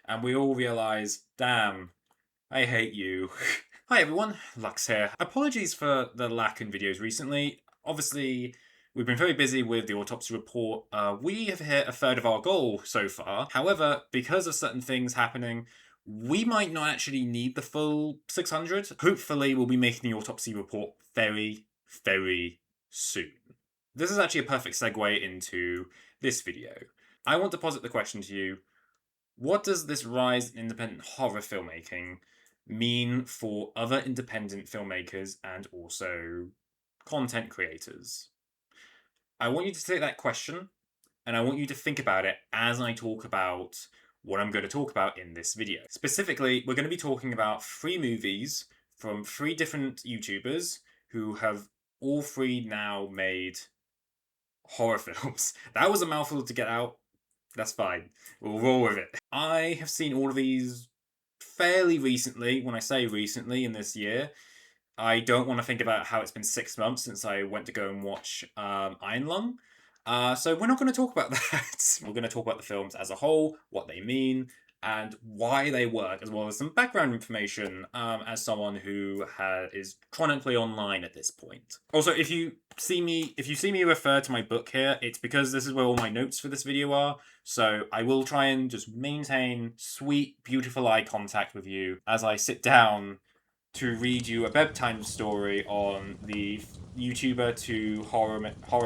and we all realise, damn, I hate you. Hi everyone, Lux here. Apologies for the lack in videos recently. Obviously, we've been very busy with the autopsy report. We have hit a third of our goal so far. However, because of certain things happening, we might not actually need the full 600. Hopefully, we'll be making the autopsy report very, very soon. This is actually a perfect segue into this video. I want to posit the question to you: what does this rise in independent horror filmmaking mean for other independent filmmakers and also content creators? I want you to take that question and I want you to think about it as I talk about what I'm going to talk about in this video. Specifically, we're going to be talking about 3 movies from 3 different YouTubers who have all 3 now made horror films. That was a mouthful to get out. That's fine. We'll roll with it. I have seen all of these fairly recently. When I say recently, in this year, I don't want to think about how it's been 6 months since I went to go and watch Iron Lung. So we're not going to talk about that. We're going to talk about the films as a whole, what they mean, and why they work, as well as some background information as someone who is chronically online at this point. Also, if you see me refer to my book here, it's because this is where all my notes for this video are. So I will try and just maintain sweet, beautiful eye contact with you as I sit down to read you a bedtime story on the YouTuber to horror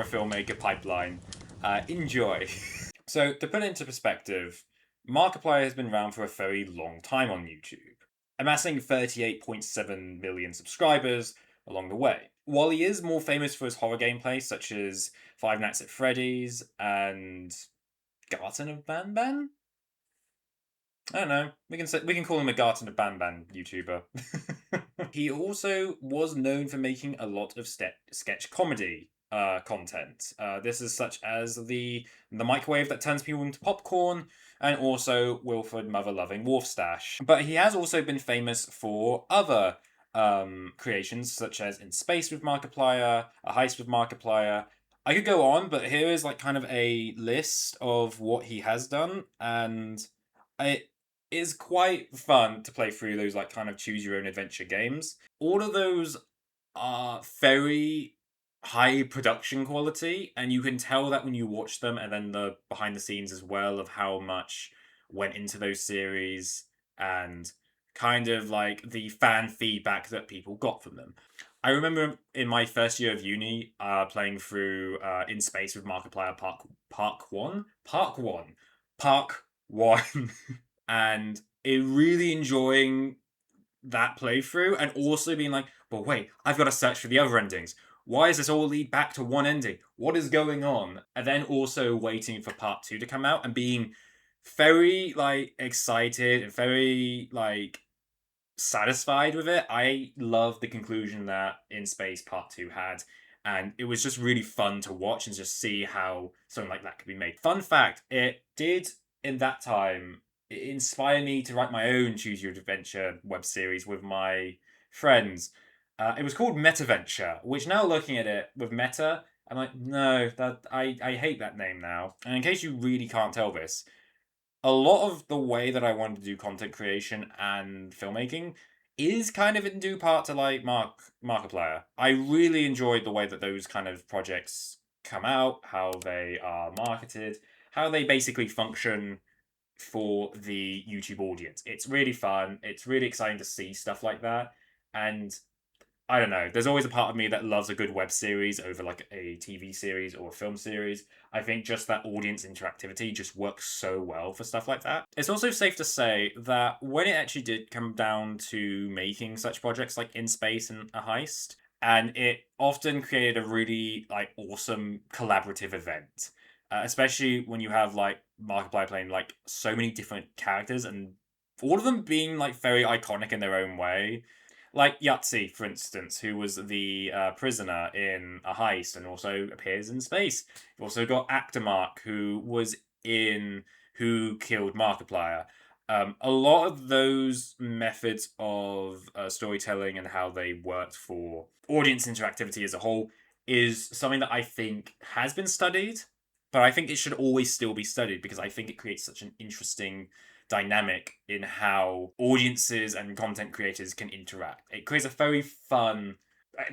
filmmaker pipeline. Enjoy. So, to put it into perspective, Markiplier has been around for a very long time on YouTube, amassing 38.7 million subscribers along the way. While he is more famous for his horror gameplay, such as Five Nights at Freddy's and Garten of Banban, I don't know. We can call him a Garten of Banban YouTuber. He also was known for making a lot of sketch comedy content. This is such as the microwave that turns people into popcorn, and also Wilfred Mother Loving Wolfstash. But he has also been famous for other creations, such as In Space with Markiplier, A Heist with Markiplier. I could go on, but here is like kind of a list of what he has done, and it is quite fun to play through those like kind of choose your own adventure games. All of those are very high production quality, and you can tell that when you watch them, and then the behind the scenes as well of how much went into those series and kind of like the fan feedback that people got from them. I remember in my first year of uni, playing through In Space with Markiplier Park One, and really enjoying that playthrough, and also being like, but wait, I've got to search for the other endings. Why does this all lead back to one ending? What is going on? And then also waiting for part 2 to come out and being very like excited and very like satisfied with it. I love the conclusion that In Space Part 2 had, and it was just really fun to watch and just see how something like that could be made. Fun fact, it did in that time inspire me to write my own Choose Your Adventure web series with my friends. It was called Metaventure, which now looking at it with Meta, I'm like, no, that I hate that name now. And in case you really can't tell this, a lot of the way that I wanted to do content creation and filmmaking is kind of in due part to like Markiplier. I really enjoyed the way that those kind of projects come out, how they are marketed, how they basically function for the YouTube audience. It's really fun. It's really exciting to see stuff like that. And I don't know. There's always a part of me that loves a good web series over like a TV series or a film series. I think just that audience interactivity just works so well for stuff like that. It's also safe to say that when it actually did come down to making such projects like In Space and A Heist, and it often created a really like awesome collaborative event. Especially when you have like Markiplier playing like so many different characters and all of them being like very iconic in their own way, like Yahtzee, for instance, who was the prisoner in A Heist and also appears in Space. You've also got Actor Mark, who was in Who Killed Markiplier. A lot of those methods of storytelling and how they worked for audience interactivity as a whole is something that I think has been studied, but I think it should always still be studied because I think it creates such an interesting dynamic in how audiences and content creators can interact. It creates a very fun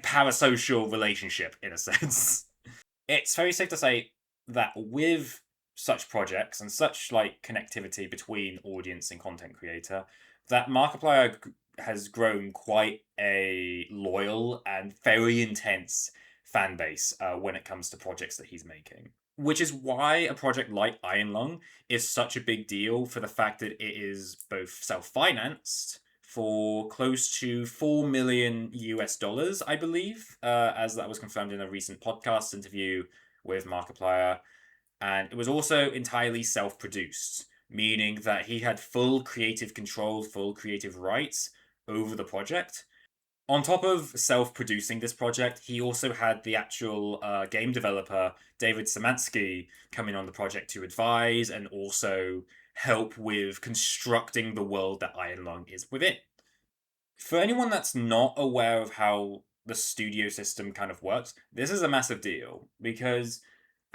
parasocial relationship in a sense. It's very safe to say that with such projects and such like connectivity between audience and content creator, that Markiplier has grown quite a loyal and very intense fan base when it comes to projects that he's making. Which is why a project like Iron Lung is such a big deal for the fact that it is both self-financed for close to 4 million US dollars, I believe, as that was confirmed in a recent podcast interview with Markiplier. And it was also entirely self-produced, meaning that he had full creative control, full creative rights over the project. On top of self-producing this project, he also had the actual game developer David Szymanski come in on the project to advise and also help with constructing the world that Iron Lung is within. For anyone that's not aware of how the studio system kind of works, this is a massive deal because,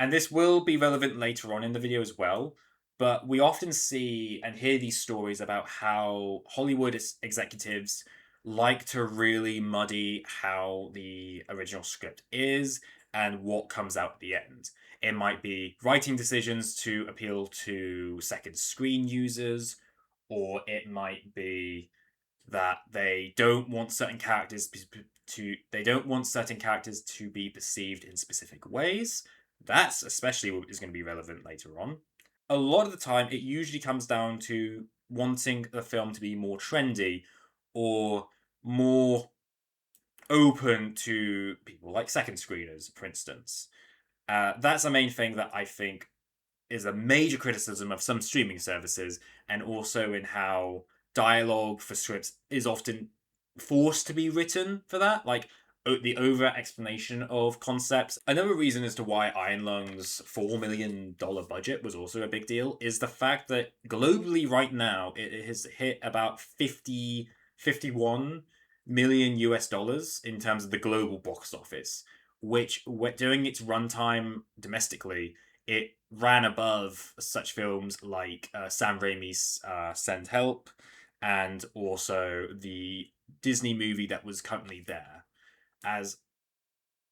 and this will be relevant later on in the video as well, but we often see and hear these stories about how Hollywood executives like to really muddy how the original script is and what comes out at the end. It might be writing decisions to appeal to second screen users, or it might be that they don't want certain characters to be perceived in specific ways. That's especially what is going to be relevant later on. A lot of the time, it usually comes down to wanting the film to be more trendy or more open to people like second screeners, for instance. That's the main thing that I think is a major criticism of some streaming services, and also in how dialogue for scripts is often forced to be written for that. Like the over explanation of concepts. Another reason as to why Iron Lung's $4 million budget was also a big deal is the fact that globally right now it has hit about 51 million US dollars in terms of the global box office, which during its runtime domestically, it ran above such films like Sam Raimi's Send Help and also the Disney movie that was currently there. As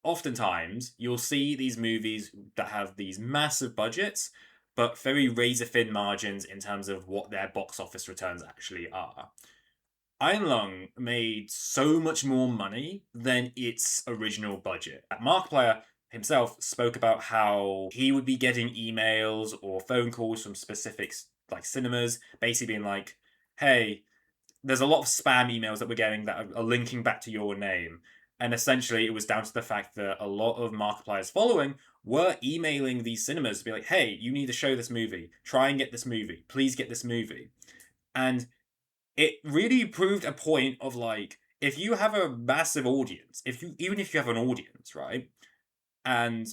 oftentimes you'll see these movies that have these massive budgets, but very razor thin margins in terms of what their box office returns actually are. Iron Lung made so much more money than its original budget. Markiplier himself spoke about how he would be getting emails or phone calls from specific like cinemas, basically being like, "Hey, there's a lot of spam emails that we're getting that are linking back to your name." And essentially, it was down to the fact that a lot of Markiplier's following were emailing these cinemas to be like, "Hey, you need to show this movie. Try and get this movie. Please get this movie." And it really proved a point of like, if you have a massive audience, even if you have an audience, right, and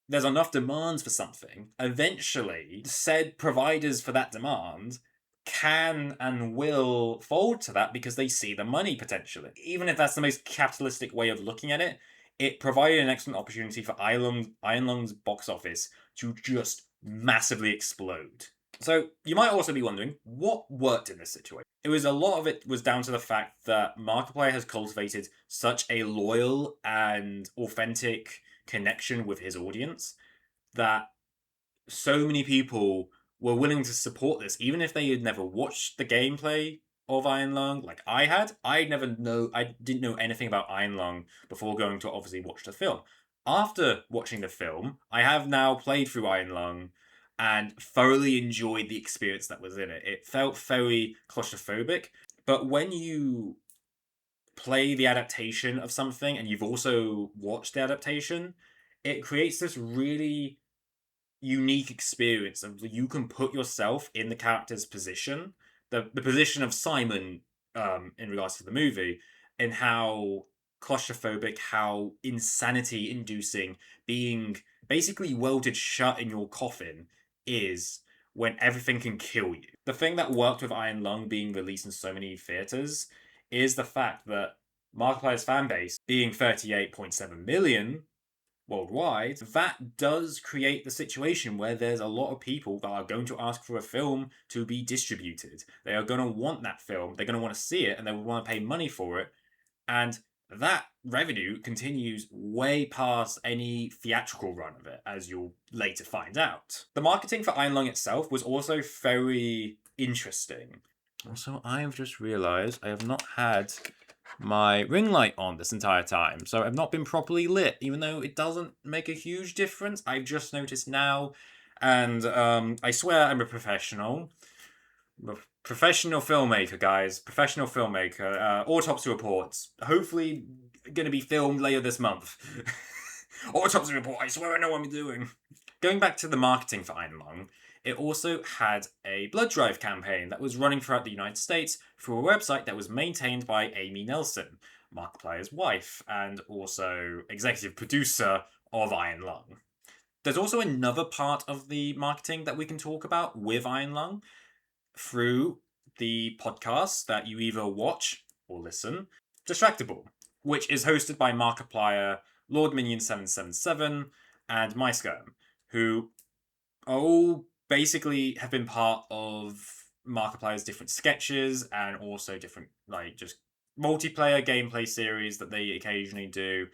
there's enough demands for something, eventually said providers for that demand can and will fold to that because they see the money potentially. Even if that's the most capitalistic way of looking at it, it provided an excellent opportunity for Iron Lung's box office to just massively explode. So you might also be wondering what worked in this situation. It was a lot of it was down to the fact that Markiplier has cultivated such a loyal and authentic connection with his audience that so many people were willing to support this, even if they had never watched the gameplay of Iron Lung, like I had. I didn't know anything about Iron Lung before going to obviously watch the film. After watching the film, I have now played through Iron Lung and thoroughly enjoyed the experience that was in it. It felt very claustrophobic, but when you play the adaptation of something and you've also watched the adaptation, it creates this really unique experience of you can put yourself in the character's position, the position of Simon, in regards to the movie, and how claustrophobic, how insanity inducing being basically welded shut in your coffin is when everything can kill you. The thing that worked with Iron Lung being released in so many theaters is the fact that Markiplier's fan base, being 38.7 million, worldwide, that does create the situation where there's a lot of people that are going to ask for a film to be distributed. They are going to want that film, they're going to want to see it, and they will want to pay money for it. And that revenue continues way past any theatrical run of it, as you'll later find out. The marketing for Iron Lung itself was also very interesting. Also, I've just realised I have not had my ring light on this entire time, so I've not been properly lit, even though it doesn't make a huge difference. I've just noticed now, and I swear I'm a professional. Professional filmmaker, guys. Professional filmmaker. Autopsy reports. Hopefully, going to be filmed later this month. Autopsy report. I swear I know what I'm doing. Going back to the marketing for Iron Lung, it also had a blood drive campaign that was running throughout the United States through a website that was maintained by Amy Nelson, Markiplier's wife, and also executive producer of Iron Lung. There's also another part of the marketing that we can talk about with Iron Lung through the podcast that you either watch or listen, Distractable, which is hosted by Markiplier, Lord Minion 777, and MySkirm, who all basically have been part of Markiplier's different sketches and also different, like, just multiplayer gameplay series that they occasionally do.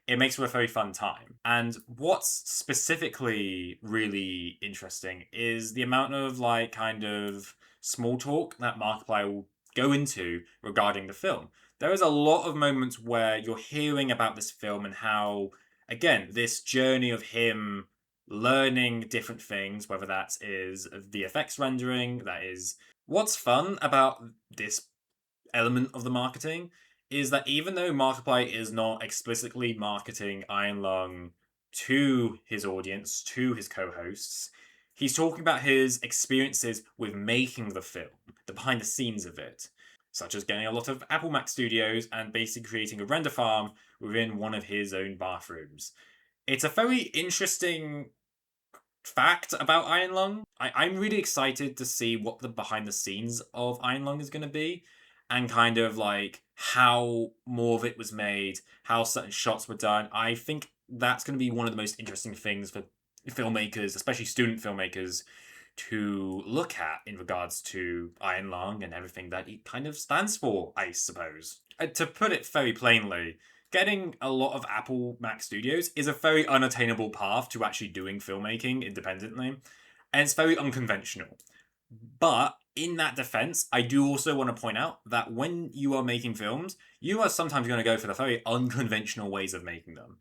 It makes for a very fun time. And what's specifically really interesting is the amount of, like, kind of small talk that Markiplier will go into regarding the film. There is a lot of moments where you're hearing about this film and how, again, this journey of him learning different things, whether that is VFX rendering, that is. What's fun about this element of the marketing is that even though Markiplier is not explicitly marketing Iron Lung to his audience, to his co-hosts, he's talking about his experiences with making the film, the behind the scenes of it, such as getting a lot of Apple Mac studios and basically creating a render farm within one of his own bathrooms. It's a very interesting fact about Iron Lung. I'm really excited to see what the behind the scenes of Iron Lung is going to be and kind of like how more of it was made, how certain shots were done. I think that's going to be one of the most interesting things for filmmakers, especially student filmmakers, to look at in regards to Iron Lung and everything that it kind of stands for, I suppose. To put it very plainly, getting a lot of Apple Mac Studios is a very unattainable path to actually doing filmmaking independently, and it's very unconventional. But in that defense, I do also want to point out that when you are making films, you are sometimes going to go for the very unconventional ways of making them.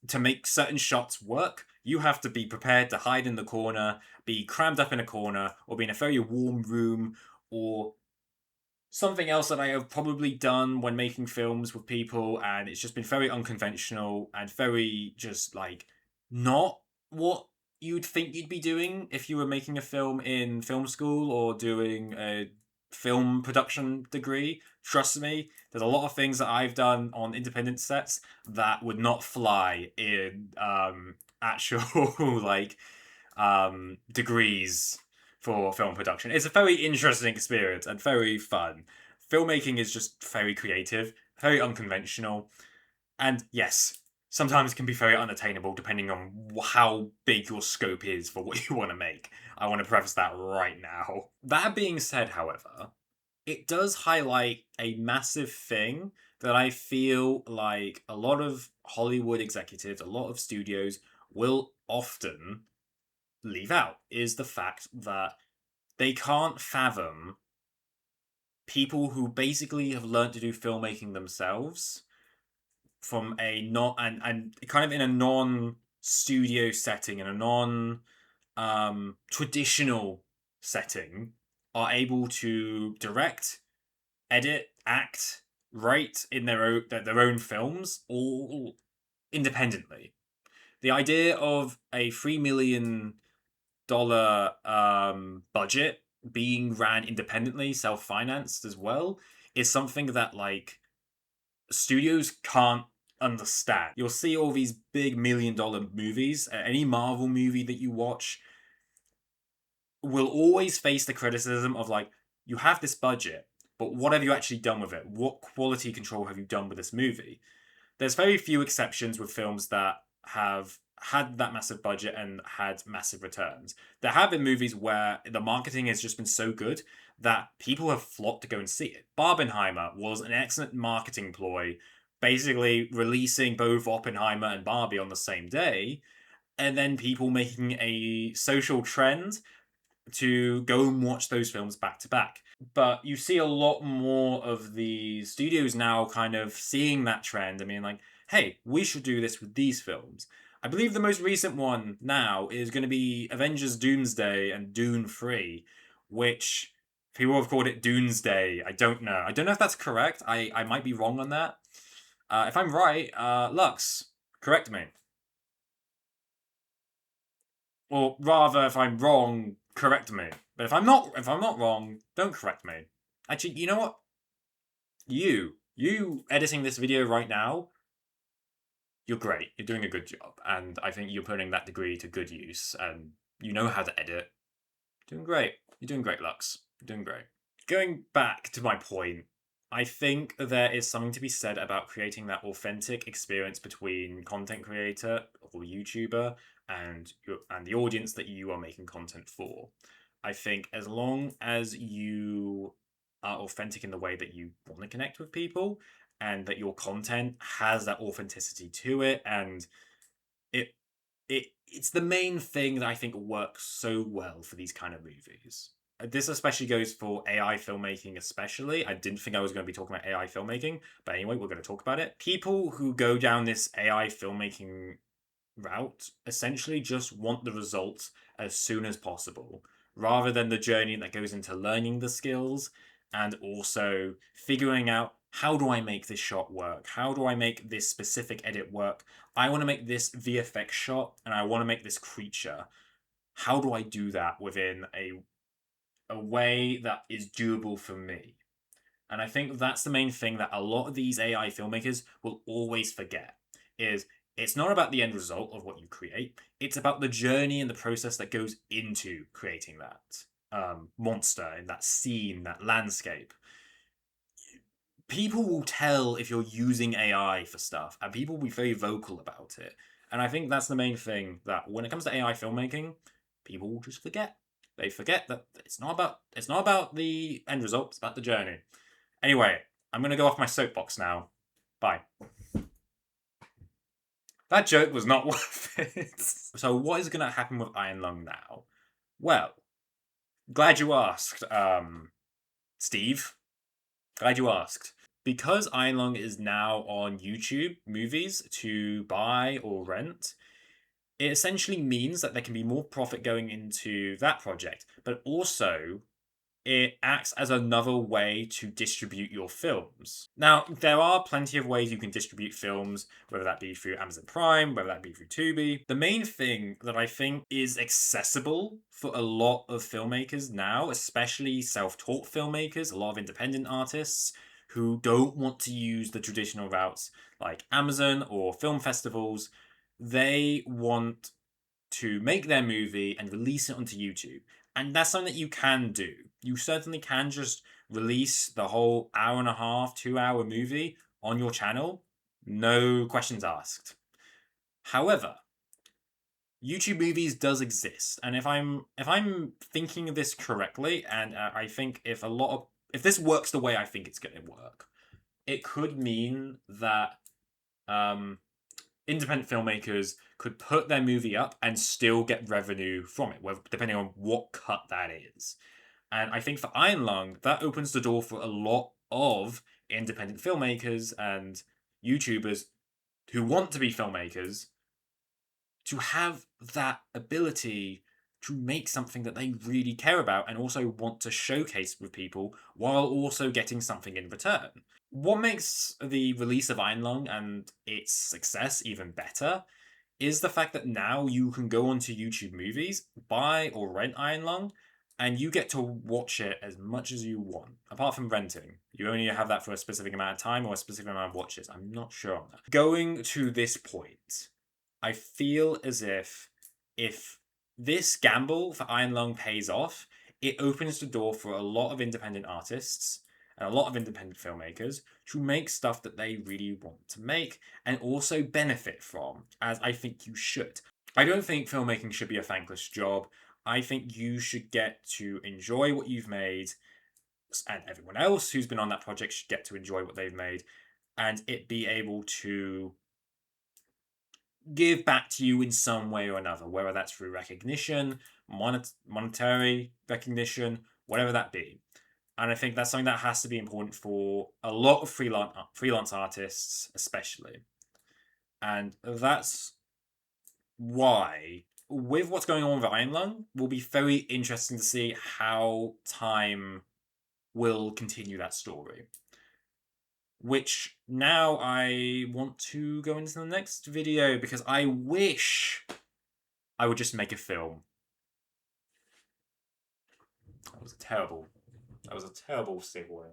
To make certain shots work, you have to be prepared to hide in the corner, be crammed up in a corner, or be in a very warm room, or something else that I have probably done when making films with people, and it's just been very unconventional and very just like not what you'd think you'd be doing if you were making a film in film school or doing a film production degree. Trust me, there's a lot of things that I've done on independent sets that would not fly in actual like degrees for film production. It's a very interesting experience and very fun. Filmmaking is just very creative, very unconventional, and yes, sometimes can be very unattainable depending on how big your scope is for what you want to make. I want to preface that right now. That being said, however, it does highlight a massive thing that I feel like a lot of Hollywood executives, a lot of studios will often leave out, is the fact that they can't fathom people who basically have learned to do filmmaking themselves from a not and kind of in a non studio setting, in a non traditional setting, are able to direct, edit, act, write in their own films all independently. The idea of a $3 million budget being ran independently, self financed as well, is something that like studios can't understand. You'll see all these big $1 million movies. Any Marvel movie that you watch will always face the criticism of like, you have this budget, but what have you actually done with it? What quality control have you done with this movie? There's very few exceptions with films that have had that massive budget and had massive returns. There have been movies where the marketing has just been so good that people have flocked to go and see it. Barbenheimer was an excellent marketing ploy, basically releasing both Oppenheimer and Barbie on the same day, and then people making a social trend to go and watch those films back to back. But you see a lot more of the studios now kind of seeing that trend. I mean, like, hey, we should do this with these films. I believe the most recent one now is going to be Avengers Doomsday and Dune 3, which people have called it Doomsday. I don't know. I don't know if that's correct. I might be wrong on that. If I'm right, Lux, correct me. Or rather, if I'm wrong, correct me. But if I'm not wrong, don't correct me. Actually, you know what? You editing this video right now, you're great. You're doing a good job, and I think you're putting that degree to good use. And you know how to edit. Doing great. You're doing great, Lux. You're doing great. Going back to my point, I think there is something to be said about creating that authentic experience between content creator or YouTuber and the audience that you are making content for. I think as long as you are authentic in the way that you want to connect with people and that your content has that authenticity to it and it it's the main thing that I think works so well for these kind of movies. This especially goes for AI filmmaking, especially. I didn't think I was going to be talking about AI filmmaking, but anyway, we're going to talk about it. People who go down this AI filmmaking route essentially just want the results as soon as possible, rather than the journey that goes into learning the skills and also figuring out how do I make this shot work? How do I make this specific edit work? I want to make this VFX shot and I want to make this creature. How do I do that within a way that is doable for me? And I think that's the main thing that a lot of these AI filmmakers will always forget is it's not about the end result of what you create. It's about the journey and the process that goes into creating that monster in that scene, that landscape. People will tell if you're using AI for stuff, and people will be very vocal about it. And I think that's the main thing that when it comes to AI filmmaking, people will just forget. They forget that it's not about the end result, it's about the journey. Anyway, I'm gonna go off my soapbox now. Bye. That joke was not worth it. So what is gonna happen with Iron Lung now? Well, glad you asked, Steve. Glad you asked. Because Iron Lung is now on YouTube movies to buy or rent, it essentially means that there can be more profit going into that project, but also it acts as another way to distribute your films. Now, there are plenty of ways you can distribute films, whether that be through Amazon Prime, whether that be through Tubi. The main thing that I think is accessible for a lot of filmmakers now, especially self-taught filmmakers, a lot of independent artists who don't want to use the traditional routes like Amazon or film festivals, they want to make their movie and release it onto YouTube. And that's something that you can do. You certainly can just release the whole hour and a half, 2 hour movie on your channel, no questions asked. However, YouTube movies does exist, and if I'm thinking of this correctly, and I think if this works the way I think it's going to work, it could mean that um, independent filmmakers could put their movie up and still get revenue from it, depending on what cut that is. And I think for Iron Lung, that opens the door for a lot of independent filmmakers and YouTubers who want to be filmmakers to have that ability to make something that they really care about and also want to showcase with people while also getting something in return. What makes the release of Iron Lung and its success even better is the fact that now you can go onto YouTube movies, buy or rent Iron Lung, and you get to watch it as much as you want. Apart from renting, you only have that for a specific amount of time or a specific amount of watches. I'm not sure on that. Going to this point, I feel as if this gamble for Iron Lung pays off, it opens the door for a lot of independent artists and a lot of independent filmmakers to make stuff that they really want to make and also benefit from, as I think you should. I don't think filmmaking should be a thankless job. I think you should get to enjoy what you've made, and everyone else who's been on that project should get to enjoy what they've made, and it be able to give back to you in some way or another, whether that's through recognition, monetary recognition, whatever that be. And I think that's something that has to be important for a lot of freelance artists, especially. And that's why, with what's going on with Iron Lung, will be very interesting to see how time will continue that story. Which now I want to go into the next video because I wish I would just make a film. That was a terrible segue.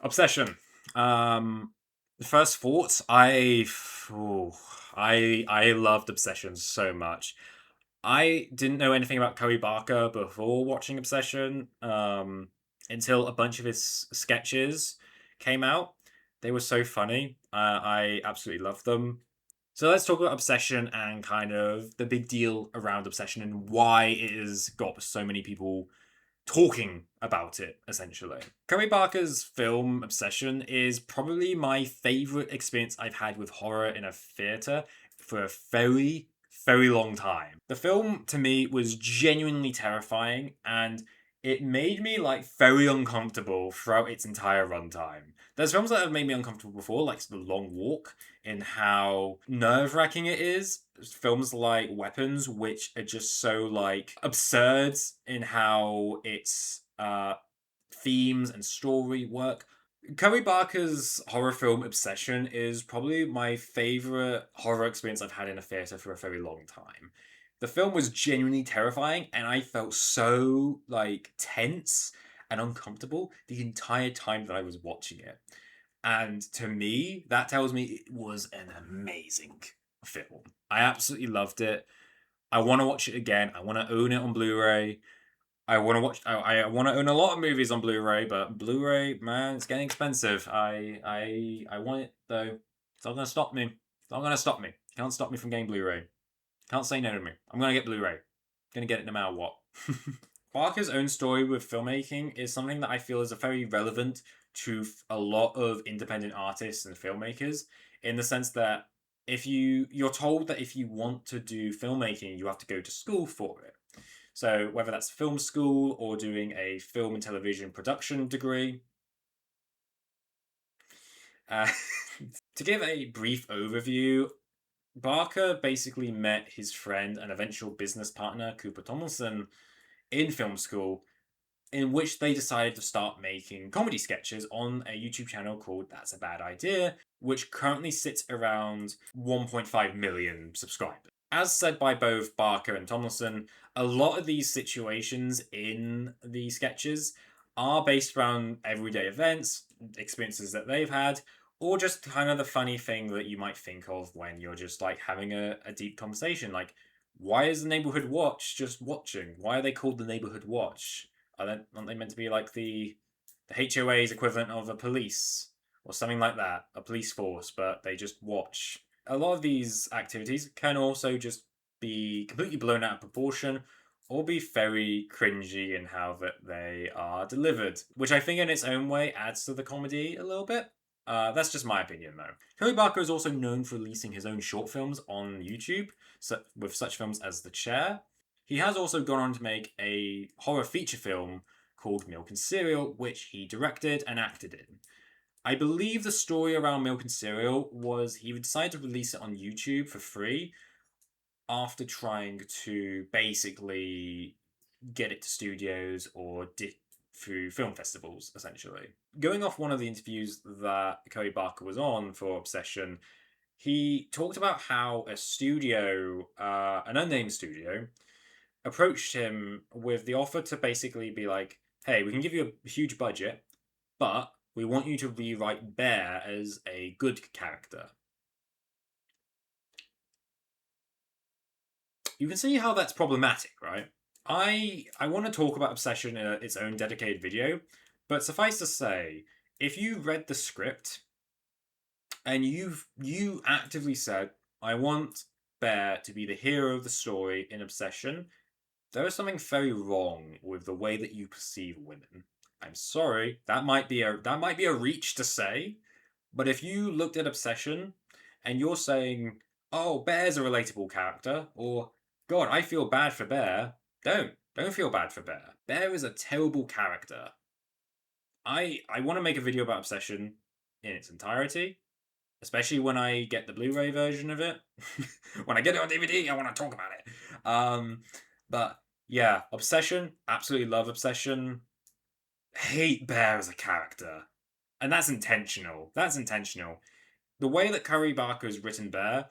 Obsession. The first thoughts, I loved Obsession so much. I didn't know anything about Curry Barker before watching Obsession, until a bunch of his sketches came out. They were so funny. I absolutely loved them. So let's talk about Obsession and kind of the big deal around Obsession and why it has got so many people talking about it, essentially. Curry Barker's film Obsession is probably my favourite experience I've had with horror in a theatre for a very, very long time. The film, to me, was genuinely terrifying, and it made me, very uncomfortable throughout its entire runtime. There's films that have made me uncomfortable before, like The Long Walk, in how nerve-wracking it is. Films like Weapons, which are just so, absurd in how its themes and story work. Curry Barker's horror film Obsession is probably my favourite horror experience I've had in a theatre for a very long time. The film was genuinely terrifying, and I felt so, tense and uncomfortable the entire time that I was watching it. And to me, that tells me it was an amazing film. I absolutely loved it. I want to watch it again. I want to own it on Blu-ray. I want to watch. I want to own a lot of movies on Blu-ray, but Blu-ray, man, it's getting expensive. I want it though. It's not gonna stop me. It's not gonna stop me. Can't stop me from getting Blu-ray. Can't say no to me. I'm gonna get Blu-ray. Gonna get it no matter what. Barker's own story with filmmaking is something that I feel is very relevant to a lot of independent artists and filmmakers, in the sense that if you're told that if you want to do filmmaking, you have to go to school for it. So whether that's film school or doing a film and television production degree. Uh, to give a brief overview, Barker basically met his friend and eventual business partner, Cooper Tomlinson, in film school, in which they decided to start making comedy sketches on a YouTube channel called That's a Bad Idea, which currently sits around 1.5 million subscribers. As said by both Barker and Tomlinson, a lot of these situations in the sketches are based around everyday events, experiences that they've had, or just kind of the funny thing that you might think of when you're just having a deep conversation. Like, why is the Neighborhood Watch just watching? Why are they called the Neighborhood Watch? Aren't they meant to be like the HOA's equivalent of a police or something like that? A police force, but they just watch. A lot of these activities can also just be completely blown out of proportion or be very cringy in how that they are delivered, which I think in its own way adds to the comedy a little bit. That's just my opinion, though. Curry Barker is also known for releasing his own short films on YouTube, with such films as The Chair. He has also gone on to make a horror feature film called Milk and Cereal, which he directed and acted in. I believe the story around Milk and Cereal was he decided to release it on YouTube for free after trying to basically get it to studios or through film festivals, essentially. Going off one of the interviews that Curry Barker was on for Obsession, he talked about how a studio, an unnamed studio, approached him with the offer to basically be like, hey, we can give you a huge budget, but we want you to rewrite Bear as a good character. You can see how that's problematic, right? I want to talk about Obsession in its own dedicated video, But suffice to say, if you read the script and you actively said, I want Bear to be the hero of the story in Obsession, there is something very wrong with the way that you perceive women. I'm sorry, that might be a reach to say, but if you looked at Obsession and you're saying, "Oh, Bear's a relatable character," or "God, I feel bad for Bear," don't feel bad for Bear. Bear is a terrible character. I want to make a video about Obsession in its entirety, especially when I get the Blu-ray version of it. When I get it on DVD, I want to talk about it. But yeah, Obsession, absolutely love Obsession. Hate Bear as a character, and that's intentional. That's intentional. The way that Curry Barker's written Bear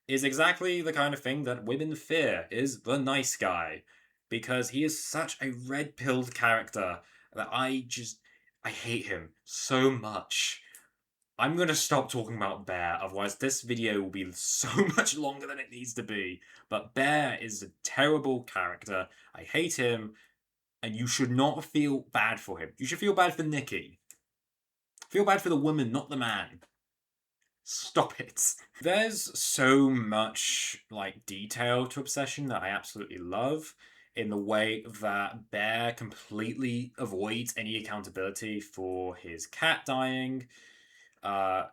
is exactly the kind of thing that women fear, is the nice guy, because he is such a red-pilled character that I hate him so much. I'm gonna stop talking about Bear, otherwise this video will be so much longer than it needs to be. But Bear is a terrible character. I hate him, and you should not feel bad for him. You should feel bad for Nikki. Feel bad for the woman, not the man. Stop it. There's so much like detail to Obsession that I absolutely love in the way that Bear completely avoids any accountability for his cat dying,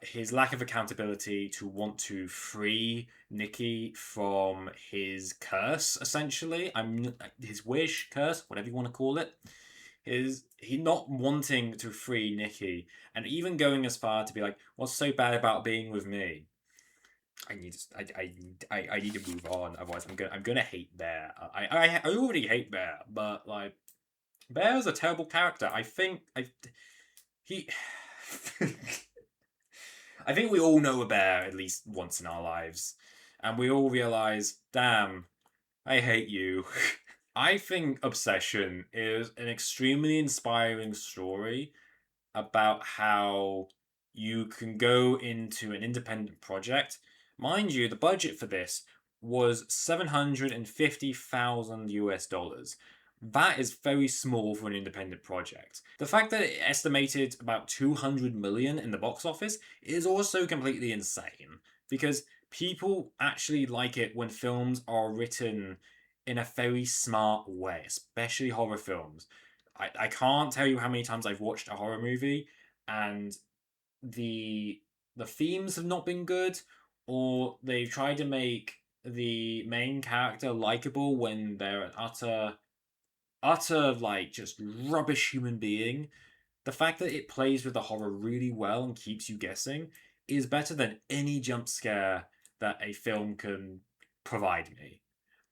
his lack of accountability to want to free Nikki from his curse, essentially. His wish, curse, whatever you want to call it. Is he not wanting to free Nikki, and even going as far to be like, "What's so bad about being with me?" I need to, I need to move on. Otherwise, I'm gonna hate Bear. I already hate Bear, but like, Bear is a terrible character. I think he. I think we all know a bear at least once in our lives, and we all realize, damn, I hate you. I think Obsession is an extremely inspiring story about how you can go into an independent project. Mind you, the budget for this was 750,000 US dollars. That is very small for an independent project. The fact that it estimated about 200 million in the box office is also completely insane because people actually like it when films are written in a very smart way, especially horror films. I can't tell you how many times I've watched a horror movie and the the themes have not been good, or they've tried to make the main character likable when they're an utter like just rubbish human being. The fact that it plays with the horror really well and keeps you guessing is better than any jump scare that a film can provide me.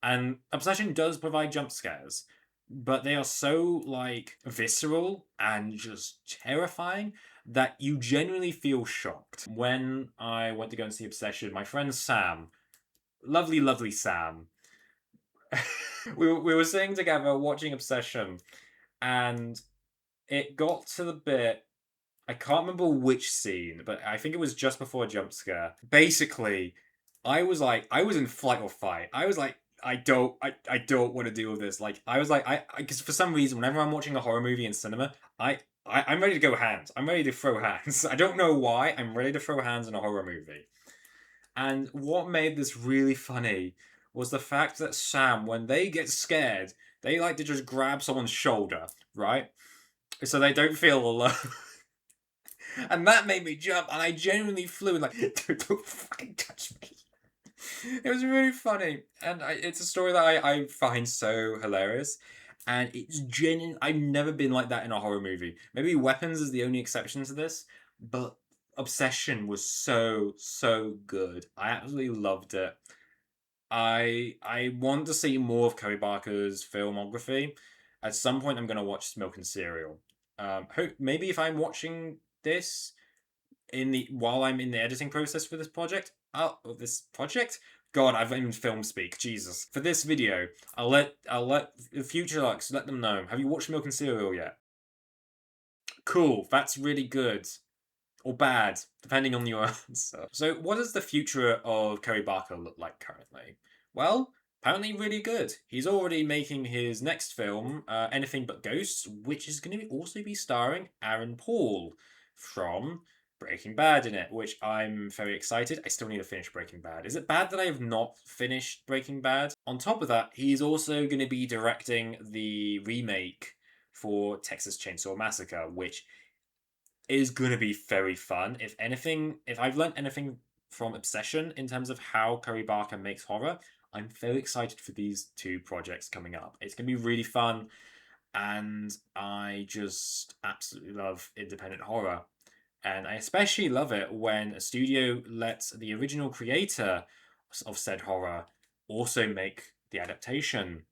And Obsession does provide jump scares, but they are so like visceral and just terrifying that you genuinely feel shocked. When I went to go and see Obsession, my friend Sam, lovely, lovely Sam, we were sitting together watching Obsession, and it got to the bit. I can't remember which scene, but I think it was just before a jump scare. Basically, I was in flight or fight. I was like, I don't want to deal with this. Like, I was like, because for some reason, whenever I'm watching a horror movie in cinema, I'm ready to go hands. I'm ready to throw hands. I don't know why. I'm ready to throw hands in a horror movie. And what made this really funny was the fact that Sam, when they get scared, they like to just grab someone's shoulder, right? So they don't feel alone. And that made me jump, and I genuinely flew like, don't fucking touch me. It was really funny, and it's a story that I find so hilarious, and it's genuine. I've never been like that in a horror movie. Maybe Weapons is the only exception to this, but Obsession was so good. I absolutely loved it. I want to see more of Cory Barker's filmography. At some point, I'm gonna watch Milk and Cereal. Maybe if I'm watching this while I'm in the editing process for this project. This project. God, I've even film speak. Jesus. For this video, I'll let the future Lux let them know. Have you watched Milk and Cereal yet? Cool. That's really good. Or bad, depending on your answer. So, what does the future of Cory Barker look like currently? Well, apparently really good. He's already making his next film, Anything But Ghosts, which is going to also be starring Aaron Paul from Breaking Bad in it, which I'm very excited. I still need to finish Breaking Bad. Is it bad that I have not finished Breaking Bad? On top of that, he's also going to be directing the remake for Texas Chainsaw Massacre, which is going to be very fun. If anything, if I've learned anything from Obsession in terms of how Curry Barker makes horror, I'm very excited for these two projects coming up. It's going to be really fun, and I just absolutely love independent horror. And I especially love it when a studio lets the original creator of said horror also make the adaptation.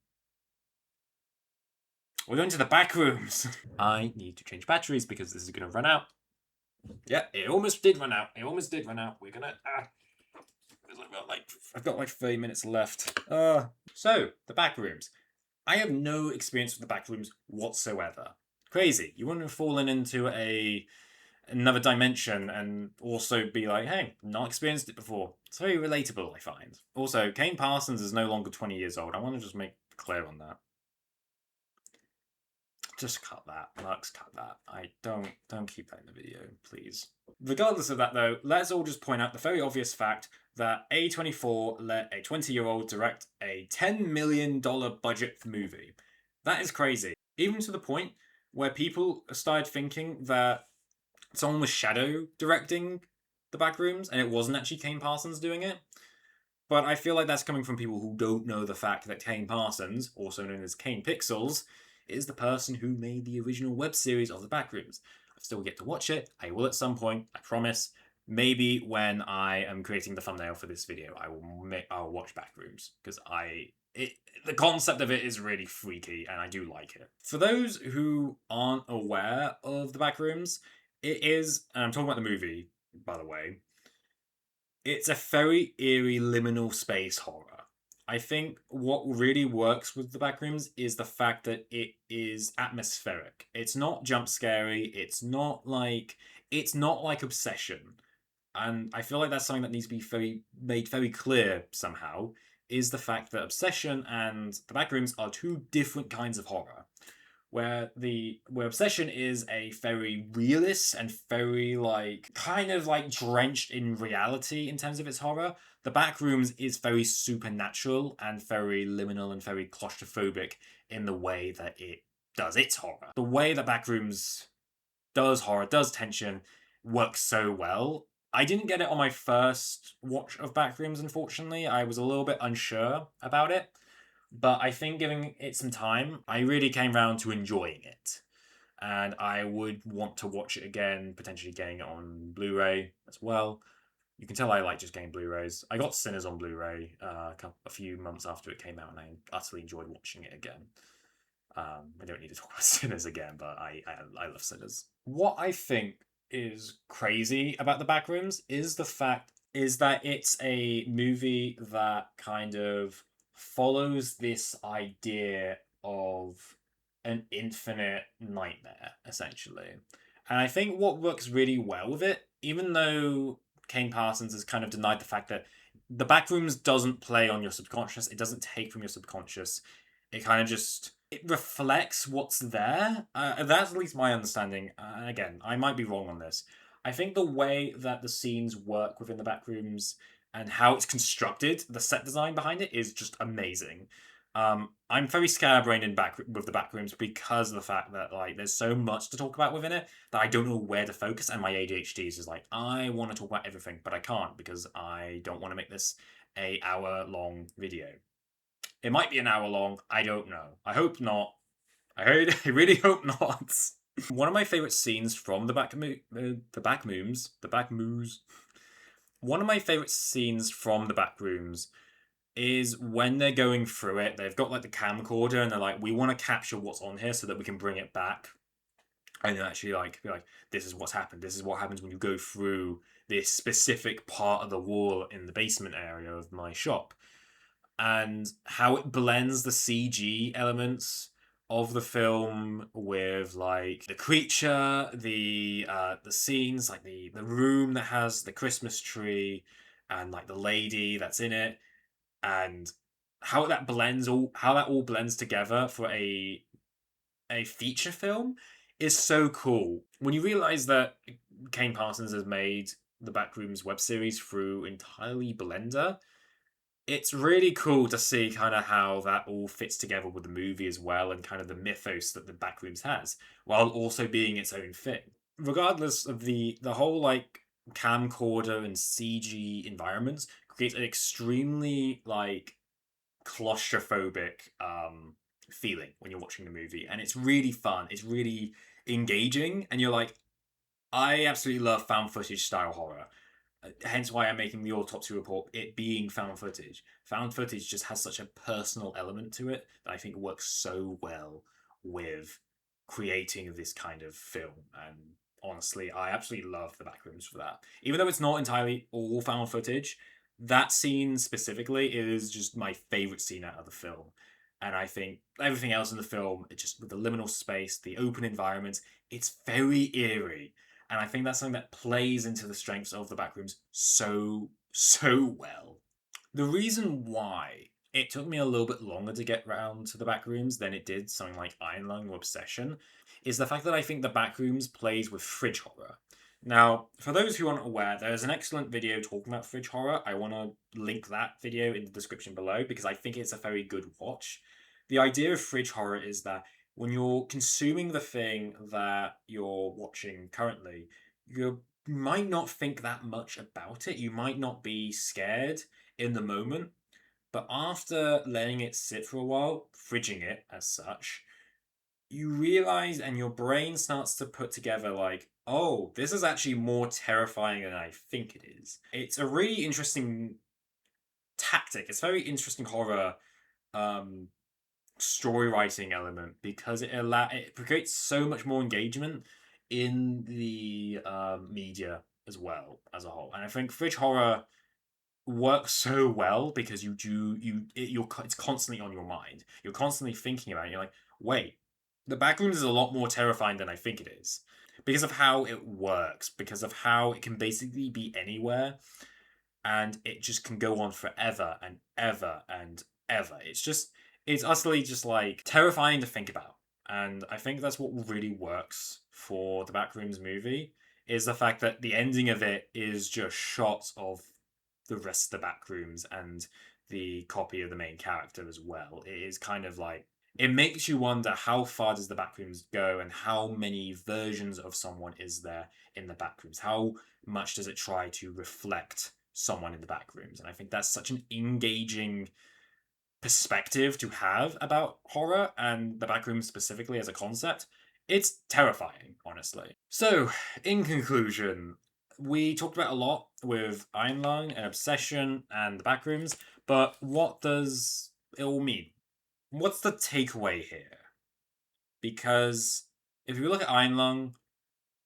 We're going to the back rooms. I need to change batteries because this is going to run out. Yeah, it almost did run out. It almost did run out. We're gonna. I've got like 30 minutes left. So the back rooms. I have no experience with the back rooms whatsoever. Crazy. You wouldn't have fallen into another dimension and also be like, hey, not experienced it before. It's very relatable, I find. Also, Kane Parsons is no longer 20 years old. I want to just make clear on that. Just cut that. Lux, cut that. I don't keep that in the video, please. Regardless of that though, let's all just point out the very obvious fact that A24 let a 20-year-old direct a $10 million budget movie. That is crazy. Even to the point where people started thinking that someone was shadow directing the Backrooms and it wasn't actually Kane Parsons doing it. But I feel like that's coming from people who don't know the fact that Kane Parsons, also known as Kane Pixels, is the person who made the original web series of the Backrooms. I still get to watch it. I will at some point, I promise. Maybe when I am creating the thumbnail for this video, I'll watch Backrooms because the concept of it is really freaky and I do like it. For those who aren't aware of the Backrooms, it is, and I'm talking about the movie, by the way, it's a very eerie liminal space horror. I think what really works with the Backrooms is the fact that it is atmospheric. It's not jump scary. It's not like Obsession. And I feel like that's something that needs to be made very clear somehow, is the fact that Obsession and the Backrooms are two different kinds of horror. Where Obsession is a very realist and very kind of drenched in reality in terms of its horror, the Backrooms is very supernatural and very liminal and very claustrophobic in the way that it does its horror. The way that Backrooms does horror, does tension, works so well. I didn't get it on my first watch of Backrooms, unfortunately. I was a little bit unsure about it. But I think giving it some time, I really came round to enjoying it. And I would want to watch it again, potentially getting it on Blu-ray as well. You can tell I like just getting Blu-rays. I got Sinners on Blu-ray a few months after it came out, and I utterly enjoyed watching it again. I don't need to talk about Sinners again, but I love Sinners. What I think is crazy about the Backrooms is that it's a movie that kind of follows this idea of an infinite nightmare, essentially. And I think what works really well with it, even though Kane Parsons has kind of denied the fact that the Backrooms doesn't play on your subconscious, it doesn't take from your subconscious, it kind of just it reflects what's there. That's at least my understanding. And again, I might be wrong on this. I think the way that the scenes work within the Backrooms and how it's constructed, the set design behind it is just amazing. I'm very scatterbrained with the Backrooms because of the fact that there's so much to talk about within it that I don't know where to focus, and my ADHD is just I want to talk about everything, but I can't because I don't want to make this a hour-long video. It might be an hour long. I don't know. I hope not. I really hope not. One of my favorite scenes from the Backmoos. One of my favorite scenes from the Backrooms is when they're going through it. They've got the camcorder and they're like, we want to capture what's on here so that we can bring it back. And actually be like, this is what's happened. This is what happens when you go through this specific part of the wall in the basement area of my shop. And how it blends the CG elements of the film with the creature, the scenes, the room that has the Christmas tree and the lady that's in it. And how that all blends together for a feature film is so cool. When you realize that Kane Parsons has made the Backrooms web series through entirely Blender, it's really cool to see kind of how that all fits together with the movie as well, and kind of the mythos that the Backrooms has, while also being its own thing. Regardless of the whole like camcorder and CG environments creates an extremely like claustrophobic feeling when you're watching the movie, and it's really fun. It's really engaging, and you're like, I absolutely love found footage style horror. Hence why I'm making the autopsy report, it being found footage. Found footage just has such a personal element to it that I think works so well with creating this kind of film. And honestly, I absolutely love the Backrooms for that. Even though it's not entirely all found footage, that scene specifically is just my favorite scene out of the film. And I think everything else in the film, it just with the liminal space, the open environments, it's very eerie, and I think that's something that plays into the strengths of the Backrooms so well. The reason why it took me a little bit longer to get round to the Backrooms than it did something like Iron Lung or Obsession is the fact that I think the Backrooms plays with fridge horror. Now, for those who aren't aware, there's an excellent video talking about fridge horror. I want to link that video in the description below because I think it's a very good watch. The idea of fridge horror is that when you're consuming the thing that you're watching currently, you might not think that much about it. You might not be scared in the moment, but after letting it sit for a while, fridging it as such, you realize and your brain starts to put together like, oh, this is actually more terrifying than I think it is. It's a really interesting tactic. It's very interesting horror um story writing element because it creates so much more engagement in the media as well as a whole. And I think fridge horror works so well because it's constantly on your mind. You're constantly thinking about it. You're like, wait, the Backrooms is a lot more terrifying than I think it is because of how it works, because of how it can basically be anywhere and it just can go on forever and ever and ever. It's utterly just like terrifying to think about. And I think that's what really works for the Backrooms movie is the fact that the ending of it is just shots of the rest of the Backrooms and the copy of the main character as well. It is kind of like it makes you wonder how far does the Backrooms go and how many versions of someone is there in the Backrooms? How much does it try to reflect someone in the Backrooms? And I think that's such an engaging perspective to have about horror and the Backrooms specifically as a concept. It's terrifying, honestly. So, in conclusion, we talked about a lot with Iron Lung and Obsession and the Backrooms, but what does it all mean? What's the takeaway here? Because if you look at Iron Lung,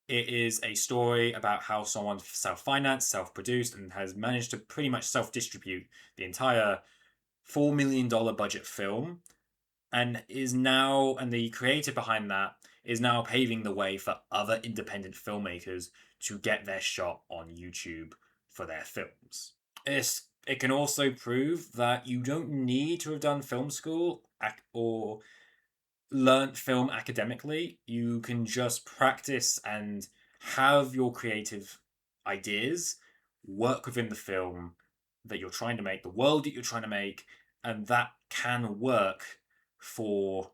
it is a story about how someone self-financed, self-produced, and has managed to pretty much self-distribute the entire $4 million budget film, and the creator behind that is now paving the way for other independent filmmakers to get their shot on YouTube for their films. It can also prove that you don't need to have done film school or learnt film academically. You can just practice and have your creative ideas work within the film that you're trying to make, the world that you're trying to make, and that can work for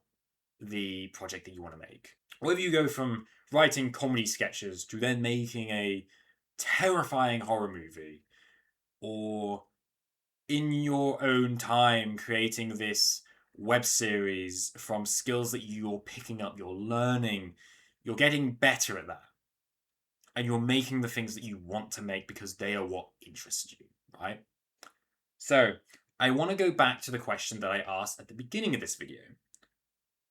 the project that you want to make. Whether you go from writing comedy sketches to then making a terrifying horror movie, or in your own time creating this web series from skills that you're picking up, you're learning, you're getting better at that. And you're making the things that you want to make because they are what interest you, right? So, I want to go back to the question that I asked at the beginning of this video.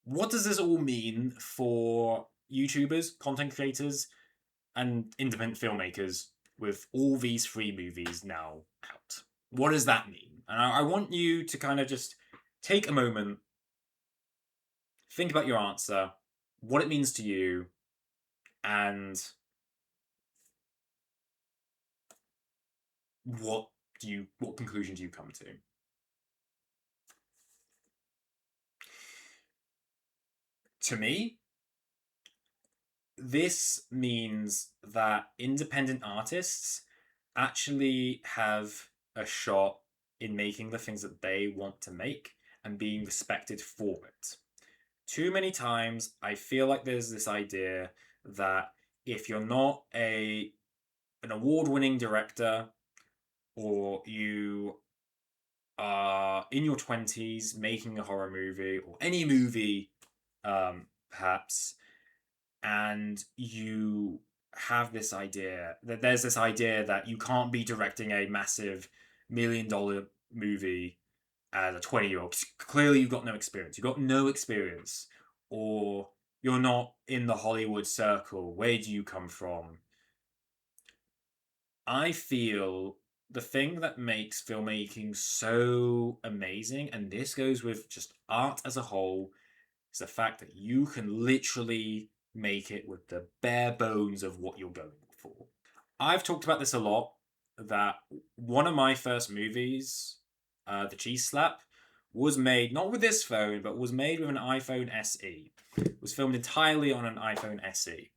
What does this all mean for YouTubers, content creators, and independent filmmakers with all these three movies now out? What does that mean? And I want you to kind of just take a moment, think about your answer, what it means to you, and what conclusion do you come to? To me, this means that independent artists actually have a shot in making the things that they want to make and being respected for it. Too many times, I feel like there's this idea that if you're not an award-winning director, or you are in your 20s making a horror movie or any movie, perhaps, and you have this idea that there's this idea that you can't be directing a massive $1 million movie as a 20-year-old. Clearly, you've got no experience. You've got no experience, or you're not in the Hollywood circle. Where do you come from? I feel the thing that makes filmmaking so amazing, and this goes with just art as a whole, is the fact that you can literally make it with the bare bones of what you're going for. I've talked about this a lot, that one of my first movies, The Cheese Slap, was made not with this phone, but was made with an iPhone SE. It was filmed entirely on an iPhone SE.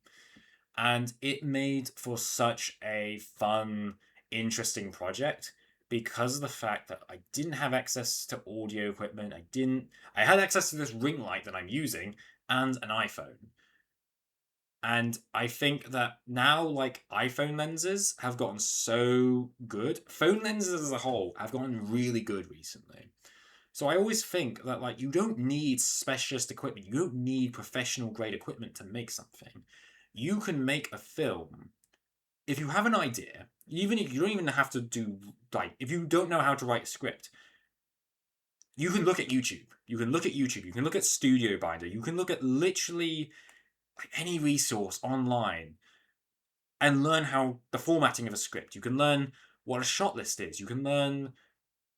And it made for such a fun, interesting project because of the fact that I didn't have access to audio equipment. I had access to this ring light that I'm using and an iPhone. And I think that now, like, iPhone lenses have gotten so good. Phone lenses as a whole have gotten really good recently. So I always think that, like, you don't need specialist equipment. You don't need professional grade equipment to make something. You can make a film if you have an idea. Even if you don't even have to do, like, if you don't know how to write a script, you can look at YouTube. You can look at YouTube. You can look at Studio Binder. You can look at literally like any resource online and learn how the formatting of a script. You can learn what a shot list is. You can learn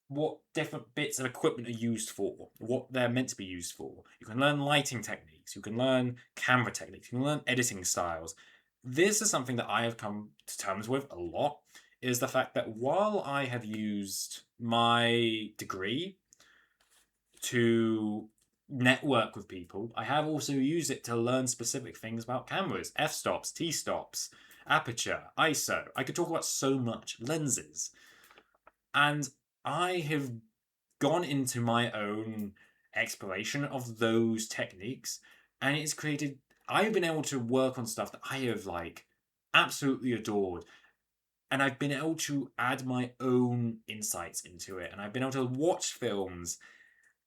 what different bits of equipment are used for, what they're meant to be used for. You can learn lighting techniques. You can learn camera techniques. You can learn editing styles. This is something that I have come to terms with a lot, is the fact that while I have used my degree to network with people, I have also used it to learn specific things about cameras, f-stops, t-stops, aperture, ISO. I could talk about so much, lenses. And I have gone into my own exploration of those techniques, and it's created, I've been able to work on stuff that I have like absolutely adored, and I've been able to add my own insights into it, and I've been able to watch films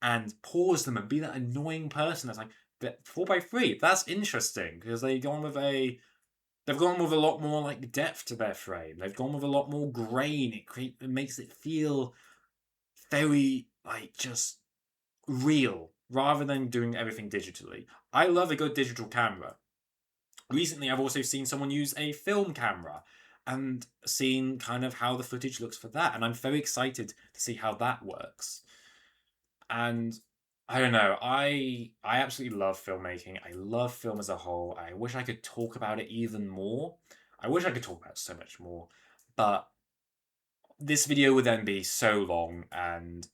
and pause them and be that annoying person that's like, that 4x3, that's interesting because they've gone with a lot more like depth to their frame. They've gone with a lot more grain. It makes it feel very like just real rather than doing everything digitally. I love a good digital camera. Recently, I've also seen someone use a film camera and seen kind of how the footage looks for that, and I'm very excited to see how that works. And I don't know, I absolutely love filmmaking. I love film as a whole. I wish I could talk about it even more. I wish I could talk about it so much more, but this video would then be so long, and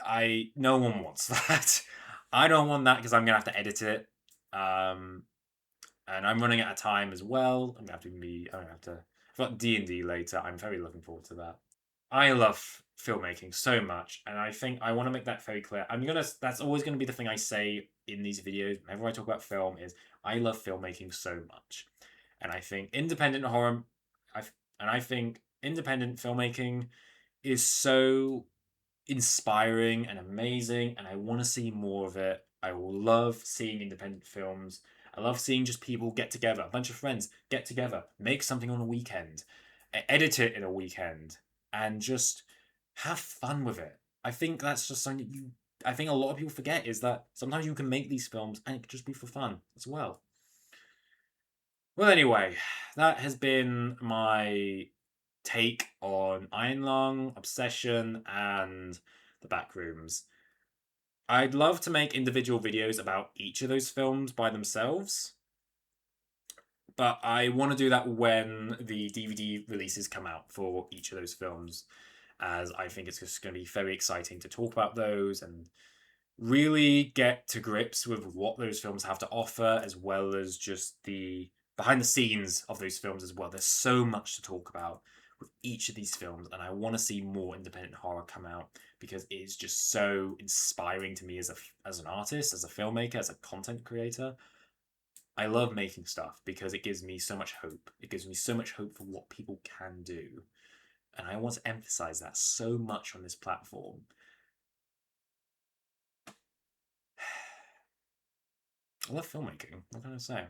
I no one wants that. I don't want that because I'm gonna have to edit it, and I'm running out of time as well. I'm gonna have to. I've got D&D later. I'm very looking forward to that. I love filmmaking so much, and I think I want to make that very clear. That's always gonna be the thing I say in these videos whenever I talk about film, is I love filmmaking so much. And I think independent horror, I and I think independent filmmaking is so inspiring and amazing, and I want to see more of it. I will love seeing independent films. I love seeing just people get together, a bunch of friends get together, make something on a weekend, edit it in a weekend, and just have fun with it. I think that's just something that I think a lot of people forget, is that sometimes you can make these films and it can just be for fun as well. Well, anyway, that has been my take on Iron Lung, Obsession, and the Backrooms. I'd love to make individual videos about each of those films by themselves, but I want to do that when the DVD releases come out for each of those films, as I think it's just going to be very exciting to talk about those and really get to grips with what those films have to offer, as well as just the behind the scenes of those films as well. There's so much to talk about with each of these films, and I want to see more independent horror come out because it is just so inspiring to me as an artist, as a filmmaker, as a content creator. I love making stuff because it gives me so much hope. It gives me so much hope for what people can do. And I want to emphasize that so much on this platform. I love filmmaking. What can I say?